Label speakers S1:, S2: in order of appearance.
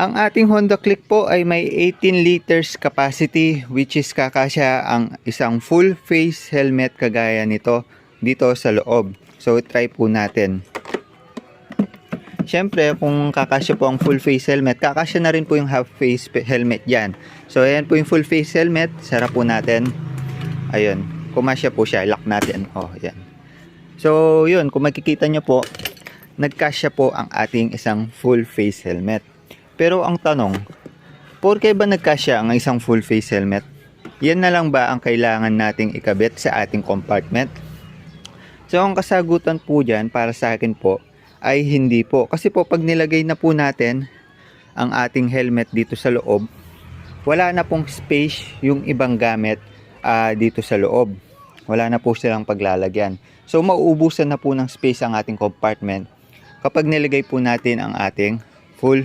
S1: Ang ating Honda Click po ay may 18 liters capacity, which is kakasya ang isang full face helmet kagaya nito dito sa loob. So try po natin. Siyempre, kung kakasya po ang full face helmet, kakasya na rin po yung half face helmet yan. So ayan po yung full face helmet. Sarap po natin. Ayun, kumasya po siya. Lock natin. Oh, ayan. So yun, kung makikita nyo po, nagkasya po ang ating isang full face helmet. Pero ang tanong, porke ba nagkasya ang isang full face helmet? Yan na lang ba ang kailangan nating ikabit sa ating compartment? So ang kasagutan po dyan para sa akin po ay hindi po. Kasi po pag nilagay na po natin ang ating helmet dito sa loob, wala na pong space yung ibang gamit dito sa loob. Wala na po silang paglalagyan. So mauubusan na po ng space ang ating compartment kapag nilagay po natin ang ating full